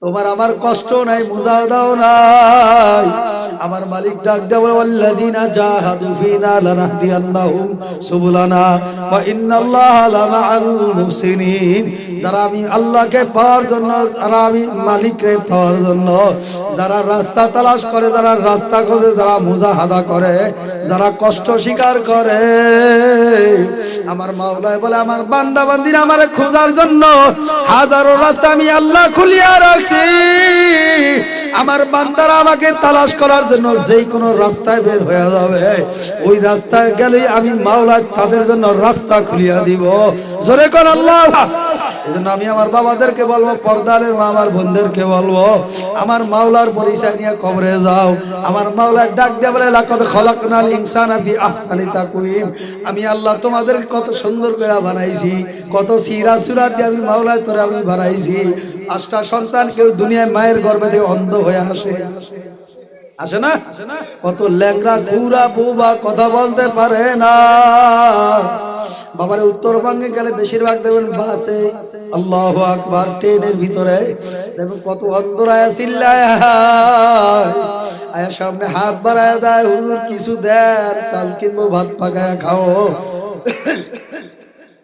তোমার আমার কষ্ট নাই, মুজাহাদাও নাই। আমার মালিক ডাক দেয়া বলে ওয়াল্লাযিনা জাহাদু ফিনা লানাহদিয়ান্নাহুম সুবুলানা ওয়া ইন্নাল্লাহা লামাআল মুহসিনিন। যারা আমি আল্লাহকে পাওয়ার জন্য, যারা আমি মালিককে পাওয়ার জন্য যারা রাস্তা তালাশ করে, যারা রাস্তা খোঁজে, যারা মুজাহাদা করে, যারা কষ্ট স্বীকার করে, আমার মাওলায় বলে আমার বান্দা বান্দিরা আমারে খোঁজার জন্য হাজারো রাস্তা আমি আল্লাহ খুলিয়া রাখছি। আমার বান্দারা আমাকে তালাশ করার জন্য যেই কোনো রাস্তায় বের হয়ে যাবে, ওই রাস্তায় গেলেই আমি মাওলা তাদের জন্য রাস্তা খুলিয়া দিব। জোরে কোন আল্লাহ। এজন্য আমি আমার বাবাদেরকে বলবো, পর্দালের মা আমার বোনদেরকে বলবো, আমার মাওলার পরিচয় নিয়ে কবরে যাও। আমার মাওলার ডাক দিয়ে বলে লাকাদ খলাকনাল ইনসানা ফি আহসানি তাকওয়িম। আমি আল্লাহ তোমাদের কত সুন্দর করে বানাইছি, কত সিরা সুরা দিয়ে আমি মাওলা তোরে আমি বানাইছি। 8টা সন্তান কেউ দুনিয়ায় মায়ের গর্ভে থেকে অন্ধ হয়ে আসে, আসে না? কত ল্যাংড়া কুড়া বুবা কথা বলতে পারে না। বাবারে উত্তরবঙ্গে গেলে বেশিরভাগ দেখবেন বাসে আল্লাহু আকবার, ট্রেনের ভিতরে দেখবেন কত অন্ধরা চিল্লায়, আয়া সামনে হাত বাড়ায় দেয়, হুজুর কিছু দেন, চাল কিনবো, ভাত পাকায় খাও।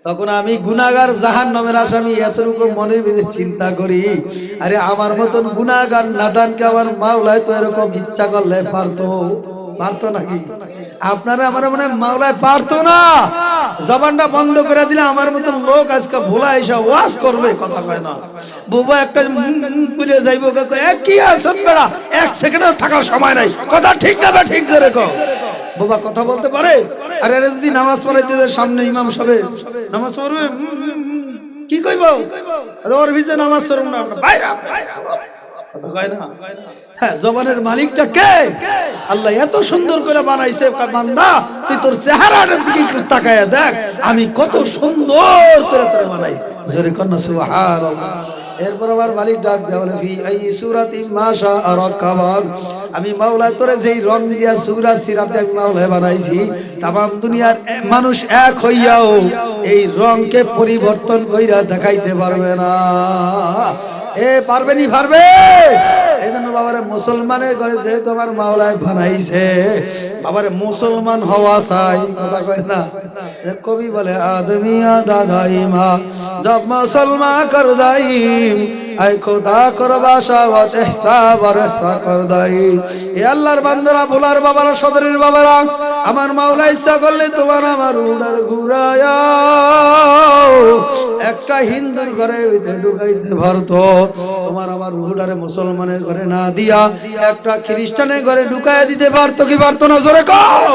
তখন আমি গুনাহগার জাহান্নামের আসামি এতটুকু মনের ভিতরে চিন্তা করি, আরে আমার মতন গুনাহগার নাদানকে আমার মাওলায় তো এরকম ইচ্ছা করলে পারতো নাকি? আপনারা আমার মনে মাওলায় পারতো না? জবানটা বন্ধ করে দিলে আমার মতন লোক আজকে ভোলা এসে ওয়াজ করবে, কথা কয় না। বুবা একটা পুড়ে যাইব, কি আছে বেড়া, 1 সেকেন্ডও থাকার সময় নাই, কথা ঠিক না? ঠিক জোরে কও। বাবা কথা বলতে পারে? আরে যদি নামাজ পড়াইতে সামনে ইমাম সাহেব নামাজ পড়বে, কি কইব? ওর ভিজে নামাজ পড়ব না, বাইরা কথা কয় না। হ্যাঁ, জবানের মালিকটা কে? আল্লাহ এত সুন্দর করে বানাইছে, বান্দা তুই তোর চেহারাটার দিকে একটু তাকায়া দেখ, আমি কত সুন্দর করে তোরে বানাই। জোরে কন্না সুবহানাল্লাহ। এরপর আমার মালিক ডাক দেয়া বলে ফি আই সূরাতি মা শাআ রাকাবাক। আমি মাওলা তোরে যেই রং দিয়া সূরা সিরাতে আমি মাওলা বানাইছি, तमाम দুনিয়ার মানুষ এক হইয়াও এই রংকে পরিবর্তন কইরা দেখাইতে পারবে না। এ পারবেনি? পারবে। এইজন্য বাবারে মুসলমানের ঘরে যে তোমার মাওলায় বানাইছে, বাবারে মুসলমান হওয়া চাই, কথা কয় না? কবি বলে আদমিয়া দাদাইমা জব মুসলমান কর দাইম, আই খোদা কর বাসাওয়াত ইহসাব আর ইহসা কর দাইম। এ আল্লাহর বান্দারা, ভোলার বাবারা, সদরের বাবারা, আমার মাওলা ইচ্ছা করলে তোমার আমার উড়ার ঘুরায়া একটা হিন্দুর ঘরে ঢুকাইতে পারতো, তোমার আমার রুহুলারে মুসলমানের ঘরে না দিয়া একটা খ্রিস্টানের ঘরে ঢুকাইয়া দিতে পারতো কি পারতো না? জোরে কও।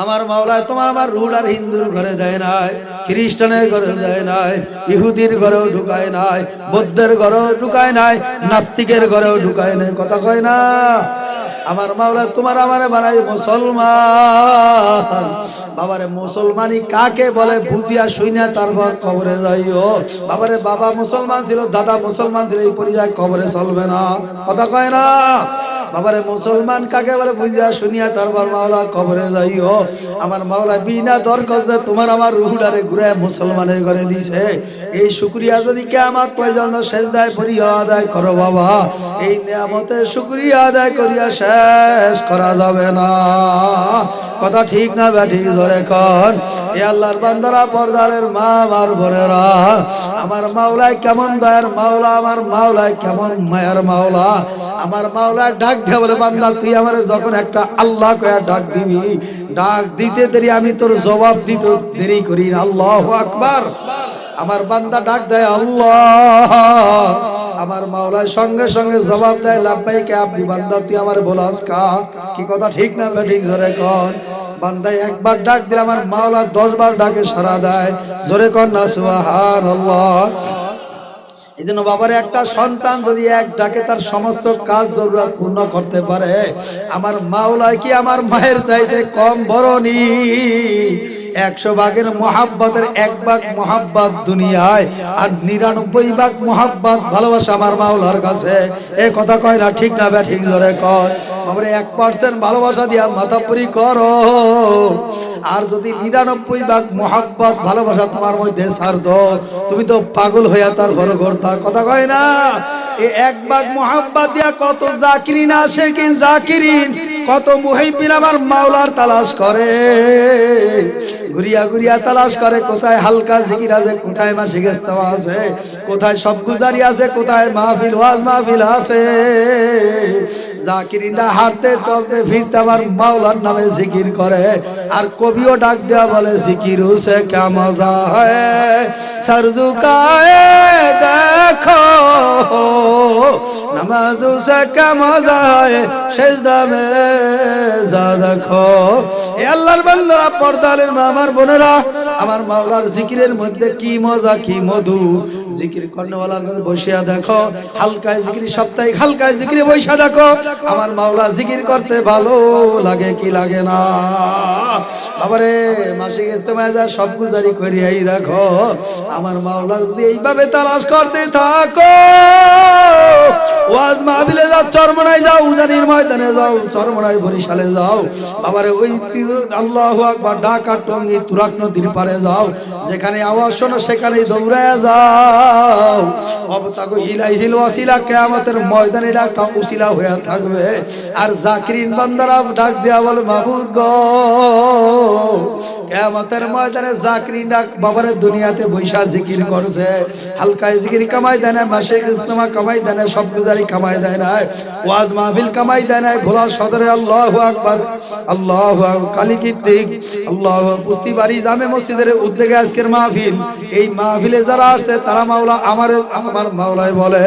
আমার মাওলা তোমার আমার রুহুলার হিন্দুর ঘরে দেয় নাই, খ্রিস্টানের ঘরে দেয় নাই, ইহুদির ঘরেও ঢুকায় নাই, বৌদ্ধের ঘরেও ঢুকায় নাই, নাস্তিকের ঘরেও ঢুকায় নাই, কথা কয় না? আমার মাওলা তোমার আমারে বানাই মুসলমান। বাবারে মুসলমানি কাকে বলে বুঝিয়া শুইনা তারপর কবরে যাইও। বাবারে বাবা মুসলমান ছিল, দাদা মুসলমান ছিল, এই পরিচয় কবরে চলবে না, কথা কয় না? বাবারে মুসলমান কাকে বলে বুঝিয়া শুনিয়া তারপর মাওলা কবরে যাইও। আমার মাওলা বিনা দরখাস্তে তোমার আমার রুহুটারে ঘুরে মুসলমানের ঘরে দিছে। এই শুকরিয়া যদি কিয়ামত পর্যন্ত সেজদায় পড়িয়া আদায় করো বাবা, এই নিয়ামতের শুকরিয়া আদায় করিয়া শেষ করা যাবে না, কথা ঠিক না ব্যাঠিক? ধরে কন। এ আল্লাহর বান্দারা, পর্দারের মা আমার বোনেরা, আমার মাওলায় কেমন দয়ার মাওলা, আমার মাওলায় কেমন মায়ার মাওলা। আমার মাওলা ডাক দিয়ে বলে বান্দা তুই আমারে যখন একটা আল্লাহ কয়া ডাক দিবি, ডাক দিতে দেরি আমি তোর জবাব দিতে দেরি করি না। আল্লাহু আকবার। আমার বান্দা ডাক দেয় আল্লাহ, আমার মাওলা সঙ্গে সঙ্গে জবাব দেয় লাব্বাইক আব্দি। বান্দা তুই আমারে বলাস কা, কি কথা ঠিক না ঠিক? জোরে কর। বান্দা একবার ডাক দিলে আমার মাওলা 10 বার ডাকে সাড়া দেয়। জোরে কর না সুবহানাল্লাহ। এই জন্য বাবার একটা সন্তান যদি এক ডাকে তার সমস্ত কাজ জরুরত পূর্ণ করতে পারে, আমার মাওলা কি আমার মায়ের চাইতে কম বড়নি? 100 ভাগের মোহাব্বতের 1 ভাগ মোহাব্বত দুনিয়ায়, আর 99 ভাগ মোহাব্বত ভালোবাসা আমার মাওলার কাছে। এই কথা কয় না ঠিক না ঠিক? ধরে কর। বাবারে 1% ভালোবাসা দিয়া মাথাপুরি করো। আর যদি 99 ভাগ মোহাব্বত ভালোবাসা তোমার মধ্যে ছাড় দাও, তুমি তো পাগল হইয়া তারপর করতা, কথা কয় না। এই এক ভাগ মোহাব্বত দিয়া কত জাকিরিন আশিকিন জাকিরিন, কত মুহিব্বিন আমার মাওলার তালাশ করে, ঘুরিয়া ঘুরিয়া তালাশ করে কোথায় হালকা জিকির আছে, কোথায় মাসিক ইস্তেমা আছে, কোথায় সব গুজারি আছে, কোথায় মাহফিল ওয়াজ মাহফিল আছে। জাকিরিনরা হাঁটতে চলতে ফিরতে আমার মাওলার নামে জিকির করে। আর কবিও ডাক দেয়া বলে জিকির হুসে ক্যা মজা হ্যায় সর ঝুকায়ে দেখো, নামাজ হুসে ক্যা মজা হ্যায় সেজদা মে যা দেখো। এ আল্লাহর বান্দারা, পর্দালের মা আমার বোনেরা, আমার মাওলার জিকিরের মধ্যে কি মজা কি মধু। জিকির কর্ণওয়ালার কাছে বসিয়া দেখো, হালকায় জিকির, সাপ্তাহিক হালকায় জিকিরে বসিয়া দেখো, আমার মাওলা জিকির করতে ভালো লাগে কি লাগে না। বাবারে মাসিক ইস্তেমায় যা সব গুজারি করিয়াই দেখো, আমার মাওলার যদি এইভাবে তালাশ করতে থাকো, ওয়াজ মাহফিলে যাও, চরমনায় যাও, উজানির ময়দানে যাও, চরমনায় বরিশালে যাও, বাবারে ওই আল্লাহু আকবার ঢাকা টঙ্গী তুরাগ নদীর পারে যাও, যেখানে আওয়াজ শোনো সেখানেই দৌড়ায়া যাও। অবতাগো ইলাইহিল ওয়াসিলা, কিয়ামতের ময়দানে একটা উসিলা হয়ে থাকবে। আর জাকিরিন বান্দারা ডাক দেয়া বলে মাবুদ গো, কিয়ামতের ময়দানে জাকিরিন ডাক, বাবারে দুনিয়াতে বৈশা জিকির করছে, হালকায় জিকির কামাই দেয় না, মাসিক ইস্তেমা কামাই দেয় না, সব গুজারি কামাই দেয় না, ওয়াজ মাহফিল কামাই দেয় না, ভোলা সদরে আল্লাহু আকবার আল্লাহু কালিকিত্তিক আল্লাহু পুস্তিবাড়ি জামে মসজিদের উদ্যোগে আজকের মাহফিল। এই মাহফিলে যারা আসছে তারা মাওলা আমার মাওলায় বলে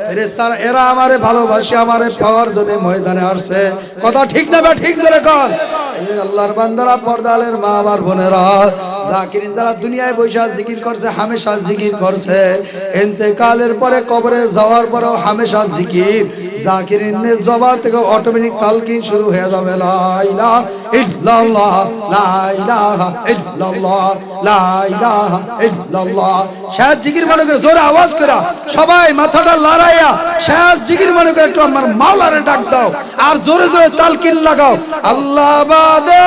ফেরেশতারা এরা আমারে ভালোবাসে, আমারে পাওয়ার জন্য ময়দানে আসছে। কথা ঠিক না বা ঠিক জোরে কর। এই আল্লাহর বান্দারা, পর্দালের মা আমার বোনেরা, জাকিরিন যারা দুনিয়ায় বৈশা জিকির করছে, হামেশা জিকির করছে, ইন্তেকালের পরে কবরে যাওয়ার পরেও হামেশা জিকির। জাকিরিনের জবান থেকে অটোমেটিক তালকিন শুরু হয়ে যাবে, লা ইলাহা ইল্লাল্লাহ লা ইলাহা ইল্লাল্লাহ লা ইলাহা ইল্লাল্লাহ। শেষ জিকির মনে করে জোরে আওয়াজ করে সবাই মাথাটা লড়াইয়া শেষ জিকির মনে করে একটু আমার মাওলারে ডাক দাও, আর জোরে জোরে তালকিন লাগাও, আল্লাহ বাদে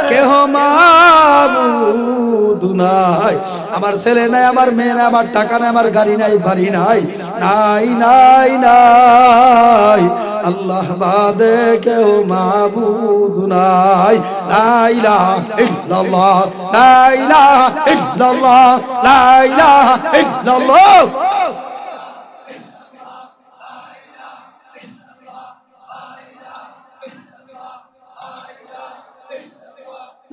কেহ মাবুদ নাই। আমার ছেলে নাই, আমার মেয়ে নাই, আমার টাকা নাই, আমার গাড়ি নাই, বাড়ি নাই, নাই নাই নাই, আল্লাহ বাদে কেউ মাবুদ নাই। লা ইলাহা ইল্লাল্লাহ লা ইলাহা ইল্লাল্লাহ লা ইলাহা ইল্লাল্লাহ।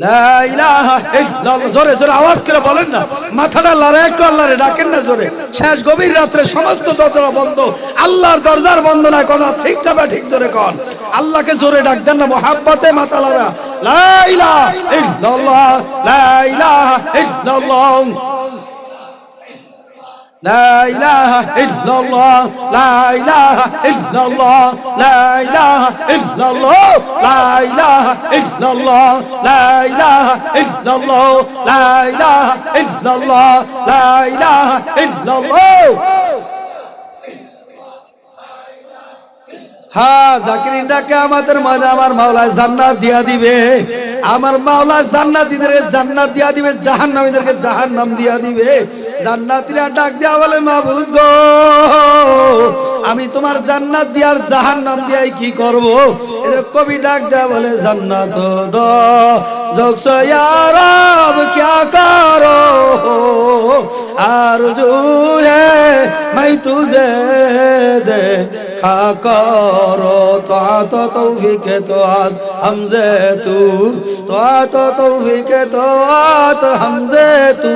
লা ইলাহা ইল্লাল্লাহ। জোরে জোরে আওয়াজ করে বলেন না, মাথাটা লড়াই একটু আল্লাহরে ডাকেন না জোরে। শেষ গভীর রাত্রে সমস্ত দরজা বন্ধ, আল্লাহর দরজার বন্ধ না, কোন ঠিক না বা ঠিক জোরে কর। আল্লাহকে জোরে ডাক দেন না, মুহাব্বতে মাথা লড়া। লা ইলাহা ইল্লাল্লাহ লা ইলাহা ইল্লাল্লাহ لا إله إلا الله لا إله إلا الله لا إله إلا الله لا إله إلا الله لا إله إلا الله لا إله إلا الله لا إله إلا الله। হ্যাঁ, জাকিরিনটাকে আমাদের মাঝে আমার মাওলা জান্নাত দিয়া দিবে, আমার মাওলা জান্নাতীদেরকে জান্নাত দিয়া দিবে, জাহান্নামীদেরকে জাহান্নাম দিয়া দিবে। জান্নাতীরা ডাক দেয়া বলে মাবুদ গো, আমি তোমার জান্নাত দিয়ার জাহান্নাম দিয়াই কি করব। এদের কবি ডাক দেয়া বলে জান্নাত দো जोक्सो या रब क्या करो आरज़ू है मैं तुझे देखा करो तो तौफीक तो हमसे तू तो तौफीक तो हमसे तू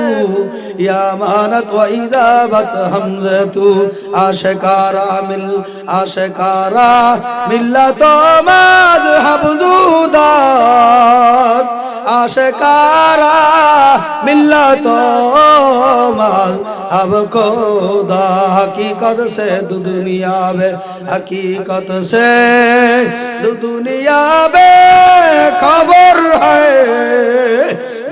या मानत व इजाबत हमसे तू आशिकारा मिल्लतो मज़हब जुदास आशिकारा मिल्लतो मज़हब खुदा हकीकत से दो दुनिया में हकीकत से दो दुनिया में खबर है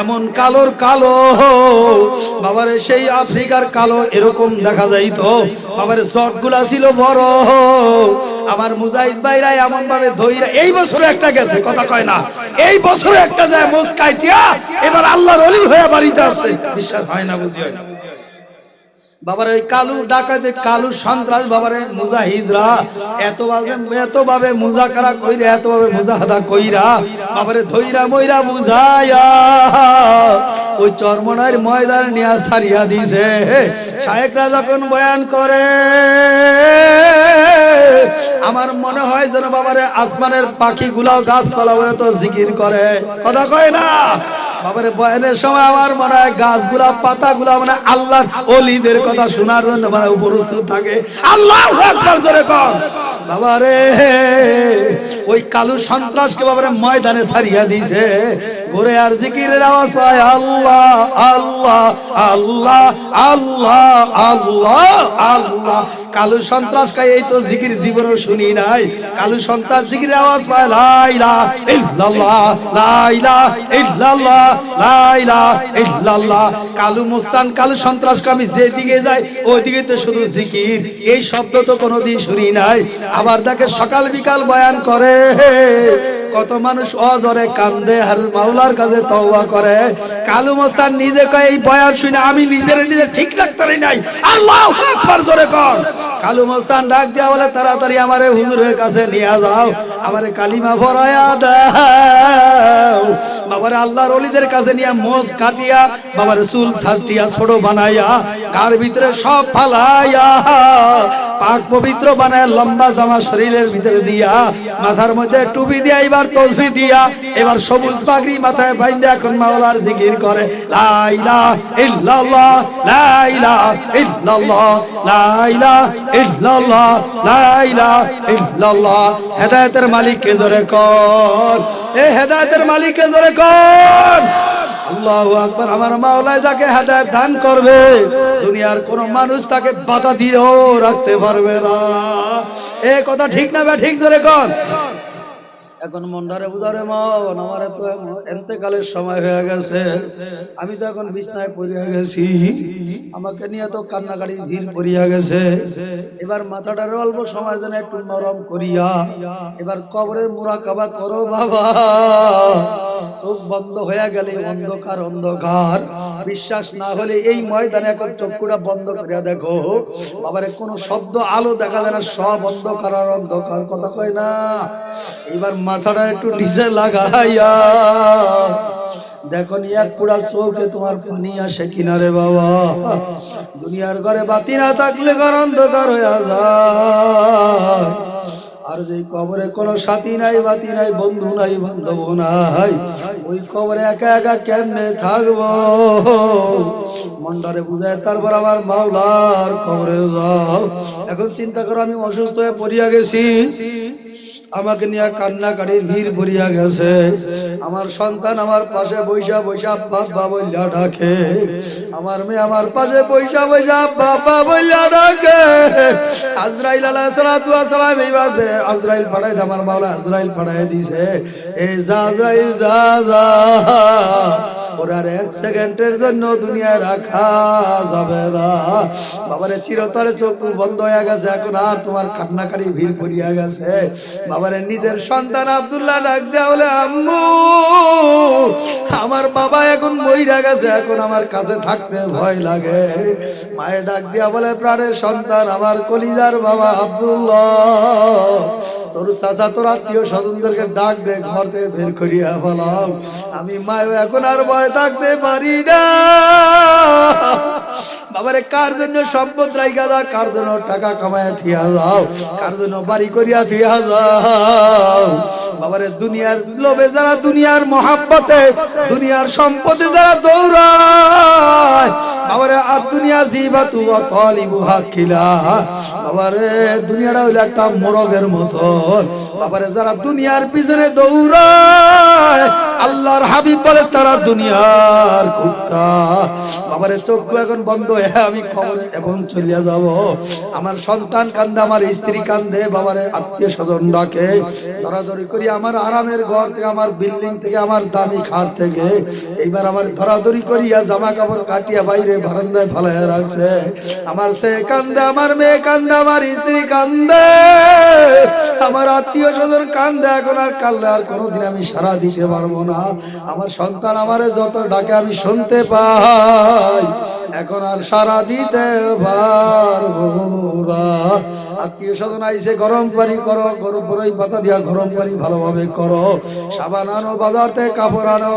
এমন কালোর কালো বাবারে, সেই আফ্রিকার কালো এরকম দেখা যাইতো বাবারে, জটগুলা ছিল বড়। আমার মুজাহিদ ভাইরা এমন ভাবে ধইরা, এই বছর একটা গেছে, কথা কয় না, এই বছর একটা যায় মুস্কাইটিয়া, এবার আল্লাহর ওলি হয়ে বাড়িতে আসছে, বিশ্বাস হয় না, বুঝি হয় না বাবারে। ওই কালু ডাকাতে, কালু সন্ত্রাস বাবারে, মুজাহিদরা এতভাবে মুজাকারা কইরা, এতভাবে মুজাহাদা কইরা বাবারে ধইরা মইরা বুঝায়া ওই চরমনার ময়দান নিয়া সারিয়া দিছে। শায়েখরা যখন বয়ান করে আমার মনে হয় যেন বাবারে আসমানের পাখিগুলাও গাছপালা হয়ে তো জিকির করে, কথা কয় না বাবারে। বয়ানের সময় আমার মনে হয় গাছগুলা পাতাগুলা মানে আল্লাহর ওলিদের কথা শোনার জন্য মানে উপস্থিত থাকে। আল্লাহু আকবার জোরে কর বাবারে। ওই কালু সন্ত্রাসকে বাবারে ময়দানে ছাড়িয়া দিয়েছে, ঘুরে আর জিকিরের আওয়াজ পায় আল্লাহ আল্লাহ আল্লাহ আল্লাহ আল্লাহ আল্লাহ। কালু সন্ত্রাস খায় এই তো জিকির জীবনেও শুনি নাই। কালু সন্ত্রাস জিকিরের আওয়াজ পায় লা ইলাহা ইল্লাল্লাহ লা ইলাহা ইল্লাল্লাহ লা ইলাহা ইল্লাল্লাহ। কালু মুস্তান, কালু সন্ত্রাস আমি যেদিকে যাই ওইদিকে তো শুধু জিকির, এই শব্দ তো কোনোদিন শুনি নাই। আবার দেখে সকাল বিকাল বয়ান করে, কত মানুষ অজরে কান্দে আর মাওলার কাছে তওবা করে। কালু মুস্তান নিজে কয় এই বয়ান শুনে আমি নিজে ঠিক লাগতে নাই। আল্লাহু আকবার জোরে কর। কালু মুস্তান ডাক দিয়া বলে তাড়াতাড়ি আমারে হুজুরের কাছে নিয়ে যাও, আমারে কালিমা পড়ায়া দাও বাবারে। আল্লাহর ওলিদের কাছে নিয়ে মোষ কাটিয়া বাবারে চুল ছাটিয়া ছোট বানাইয়া গার ভিতরে সব ফালাইয়া পাক পবিত্র বানায় লম্বা জামা শরীরের ভিতরে দিয়া মাথার মধ্যে টুপি দিয়া এবার তসবি দিয়া এবার সবুজ পাগড়ি মাথায় বাইন্ধে এখন মাওলার জিকির করে লা ইলাহা ইল্লাল্লাহ লা ইলাহা ইল্লাল্লাহ লা ইলাহা ইল্লাল্লাহ লা ইলাহা ইল্লাল্লাহ। হেদায়েতের মালিক কে জোরে কর, এ হেদায়েতের মালিক কে জোরে কর আল্লাহু আকবার। আমার মাওলা যাকে হেদায়েত দান করবে দুনিয়ার কোন মানুষ তাকে বাধা দিয়েও রাখতে পারবে না। এ কথা ঠিক না বে ঠিক জোরে কর। এখন মন্ডারে বুঝারে মন আমার তো এতেকালের সময় হয়ে গেছে, আমি তো এখন বিছনায় পড়িয়া গেছি, আমাকে নিয়ে তো কান্নাকাটি ভিড় পড়িয়া গেছে। এবার মাথাটারে অল্প সময় যেন একটু নরম করিয়া এবার কবরের মুরাকাবা করো বাবা। চোখ বন্ধ হয়ে গেলে অন্ধকার অন্ধকার, বিশ্বাস না হলে এই ময়দানে এখন চক্ষুটা বন্ধ করিয়া দেখো বাবারে, কোনো শব্দ আলো দেখা যায় না, সব অন্ধকার আর অন্ধকার, কথা কয় না। এবার মাথাটা একটু নিচে লাগাইয়া দেখো এক পুরা চোখে তোমার পানি আসে কিনারে বাবা। দুনিয়ার ঘরে বাতি না থাকলে ঘর অন্ধকার হয়ে যায়, আর যে কবরে কোনো সাথী নাই বাতি নাই বন্ধু নাই বান্ধব নাই, ওই কবরে একা একা কেমনে থাকবো। মন্ডারে বুঝায় তারপর আমার মাওলার কবরে যাও। এখন চিন্তা করো আমি অসুস্থ হয়ে পড়িয়া গেছি, আমাকে নিয়ে কান্নাকাটির ভিড় ভরিয়া গেছে, আমার সন্তান আমার পাশে বৈশা বৈশা বাবা বইলা ডাকে, আমার মেয়ে আমার পাশে বৈশা বৈশা বাবা বইলা ডাকে। আজরাইল আলাইহিস সালাতু ওয়াস সালাম এইবার আজরাইল পাঠাই, আমার মাওলা আজরাইল পাঠাই দিছে, এই যা আজরাইল যা যা, ওর আর এক সেকেন্ডের জন্য দুনিয়ায় রাখা যাবে না বাবারে। চিরতরে চোখ বন্ধ হয়ে গেছে, এখন আর তোমার কান্নাকাটি ভিড় পড়িয়া গেছে বাবারে। নিজের সন্তান আব্দুল্লাহ ডাক দেয়া বলে আম্মু আমার বাবা এখন মইরা গেছে, এখন আমার কাছে থাকতে ভয় লাগে। মায়ের ডাক দিয়া বলে প্রাণের সন্তান আমার কলিজার বাবা আব্দুল্লাহ, তোর চাচা তোর আত্মীয় স্বজনদেরকে ডাক দে, ঘর থেকে বের করিয়া বলাও, আমি মায়ও এখন আর ভয় থাকতে পারি না বাবারে। কার জন্য সম্পদ রাইখা দাও, কার জন্য টাকা কামায়া থিয়া যাও, কার জন্য বাড়ি করিয়া থিয়া যাও বাবারে। দুনিয়ার লোভে যারা, দুনিয়ার মহাব্বতে, দুনিয়ার সম্পদে যারা দৌড়ায় বাবারে, আর দুনিয়া জিবাতু ওয়া তালিবুহা কিলা বাবারে, দুনিয়াটা হইলো একটা মোরগের মতন বাবারে। যারা দুনিয়ার পিছনে দৌড়ায় আল্লাহর হাবিব বলে তারা দুনিয়ার কুত্তা। বাবারে চক্ষু এখন বন্ধ হয়ে আমি কবরে এখন চলিয়া যাব। আমার সন্তান কান্দে, আমার স্ত্রী কান্দে, বাবারে আত্মীয় স্বজন ডাকে, ধরাধরি করি আমার আরামের ঘর থেকে, আমার বিল্ডিং থেকে, আমার দামি খাট থেকে এইবার আমার ধরাধরি করিয়া জামা কাপড় কাটিয়া বাইরে বারান্দায় ফালাইয়া রাখছে। আমার ছেলে কান্দে, আমার মেয়ে কান্দে, আমার স্ত্রী কান্দে, আমার আত্মীয় স্বজন কান্দে। এখন আর কান্দলে আর কোনোদিন আমি সারা দিতে পারবো না। আমার সন্তান আমারে যত ডাকে আমি শুনতে পাই, এখন আর সারা দিতে পারবো না। আত্মীয় স্বজন আইসে, গরম পানি করো, গরম বড়ই পাতা দিয়া গরম পানি ভালোভাবে করো, সাবান আনো, বাজার থেকে কাপড় আনো,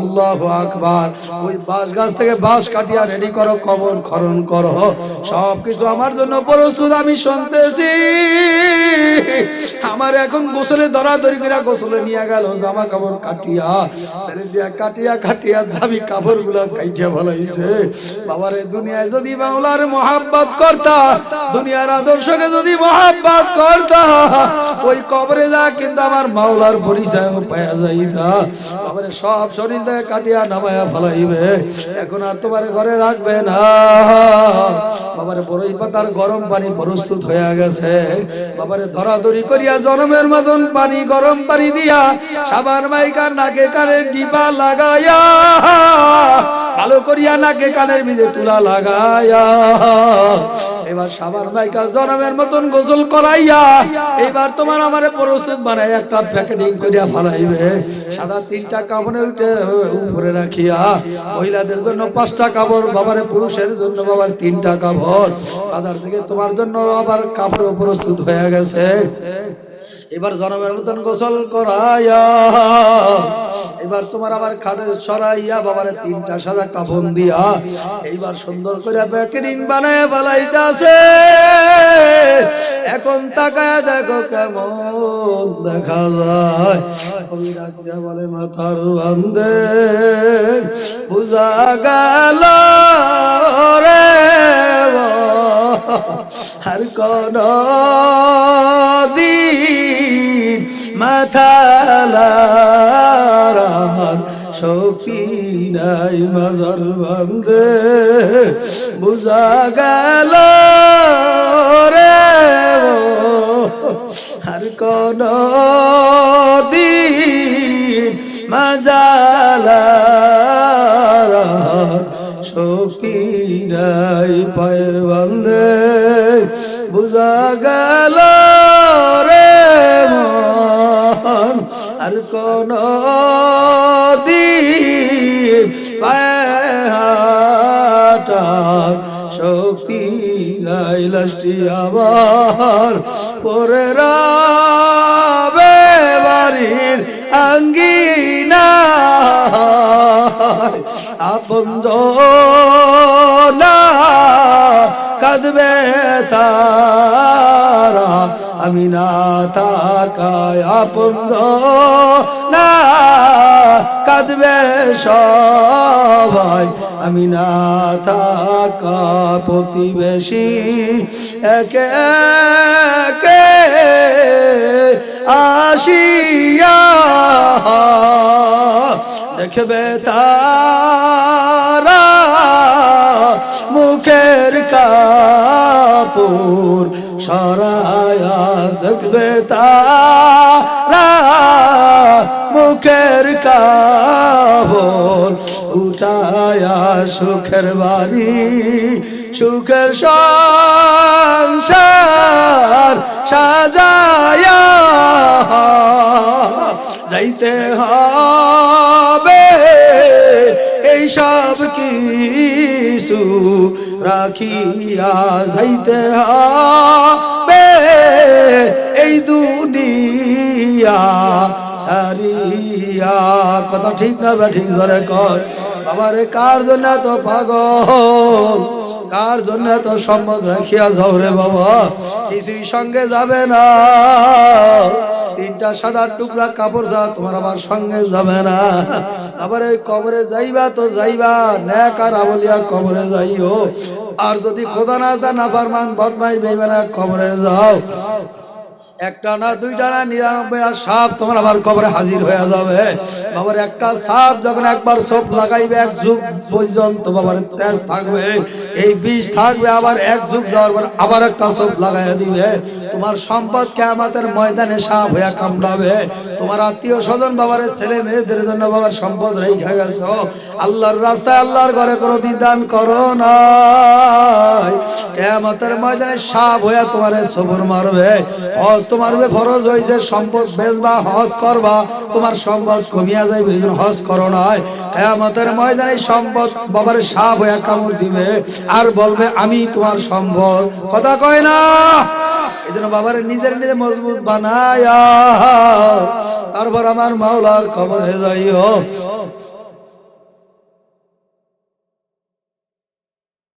আল্লাহু আকবার। ওই বাঁশ গাছ থেকে বাঁশ কাটিয়া রেডি করো, কবর খনন করো, সবকিছু আমার জন্য প্রস্তুত আমি শুনতেছি। আমার এখন গোসলে ধরাধরি করে গোসলে নিয়ে গেল, জামা কাপড় কাটিয়া কাটিয়া কাটিয়া দামি কাপড় গুলা কাইটিয়া ভালাইছে। বাবারে দুনিয়ায় যদি মাওলার মোহাব্বত করতা, দুনিয়ার আদর্শকে যদি মোহাব্বত করতা, ওই কবরে যা কিন্তু আমার মাওলার পরিচয় পাওয়া যাইতা। বাবারে সব শরীর থেকে কাটিয়া নামায়া ফালাইবে, এখন আর তোমার ঘরে রাখবে না। বাবারে বড়ই পাতার গরম পানি প্রস্তুত হয়ে গেছে। বাবারে ধরাধরি করিয়া জনমের মতন পানি, গরম পানি দিয়া সাবান মাইকা নাকে কানে ডিবা লাগাইয়া, ভালো করিয়া নাকে কানের ভিতরে তুলা লাগাইয়া, এবার সাবান মাইকা জনমের মতন গোসল করাইয়া, এবার তোমার আমারে প্রস্তুত বানাই একটা প্যাকেটিং করিয়া ফালাইবে। সাদা 3টা কাপড়ে উঠে উপরে রাখিয়া, মহিলাদের জন্য 5টা কাপড়, বাবারে পুরুষের জন্য বাবার 3টা কাপড়, বাজার থেকে তোমার জন্য আবার কাপড় প্রস্তুত হয়ে গেছে। এবার জনমের মতন গোসল করাইয়া, এবার তোমার আবার খাটের সরাইয়া, বাবারে 3টা সাদা কাফন দিয়া এইবার সুন্দর করে প্যাকেটিং বানায় বালাইতাছে। এখন তাকায় দেখো কেমন দেখা যায়। কবি ডাক দিয়া বলে, মাথার বান্দে বুঝা গেল রে আর কোন দিন মাথা লারার শক্তি নাই। মাজার বান্দে বুঝা গেল রে আর কোন দিন মাজালার শক্তি নাই। পায়ের বান্দে বুঝা গেল রে মন আর কোন দিন পায়ে হাঁটার শক্তি নাই। লাস্টি আবার পরে রাবে বাড়ির আঙ্গিনা, আপন না কাঁদবে তারা আমি না থাকায়, আপন না কাঁদবে সবাই আমি না থাকা। প্রতিবেশী একে একে আসিয়া দেখবে তারা মুখের কাপড় সরায়া, দেখবে তারা মুখের কাপড় উঠায়া, সুখের বাড়ি সুখের সংসার সাজায়া যাইতে হবে। এই সব কিছু রাখিয়া যাইতে হবে এই দুনিয়া সারিয়া। কথা ঠিক না ঠিক ধরে কর বাবারে, কার জন্য তো পাগল, কার জন্য তো সম্পদ রাখিয়া যাও রে বাবা, কিছুই সঙ্গে যাবে না। 3টা সাদা টুকরা কাপড় যা তোমার আবার সঙ্গে যাবে না। আবার ওই কবরে যাইবা তো যাইবা নেক আর আমলিয়া কবরে যাইও, আর যদি খোদা না ফারমান বদমাই বেঈমানা কবরে যাও, একটা না দুইটা না 99 সাপ তোমার আবার কবরে হাজির হয়ে যাবে। বাবার একটা সাপ যখন একবার সোপ লাগাইবে এক যুগ পর্যন্ত বাবার তেজ থাকবে, এই বিষ থাকবে, আবার এক যুগ যাওয়ার পর আবার একটা সোপ লাগাইয়া দিবে। তোমার সম্পদ কিয়ামতের ময়দানে সাপ হয়ে কামড়াবে। তোমার আত্মীয় স্বজন বাবার ছেলে মেয়েদের জন্য বাবার সম্পদ রেখে গেছো, আল্লাহর রাস্তায় আল্লাহর ঘরে কোনো দান করো না, কিয়ামতের ময়দানে সাপ হয়ে তোমার সবর মারবে। হজ তোমার ফরজ হয়েছে, সম্পদ বেচবা হজ করবা, তোমার সম্পদ কমিয়া যাইবে, এই জন্য হজ করো না। কিয়ামতের ময়দানে সম্পদ বাবার সাপ হয়ে কামড় দিবে আর বলবে আমি তোমার সম্পদ। কথা কয় না? এই জন্য বাবার নিজের নিজে মজবুত বানায়া তারপর আমার মাওলার কবরে যাইও।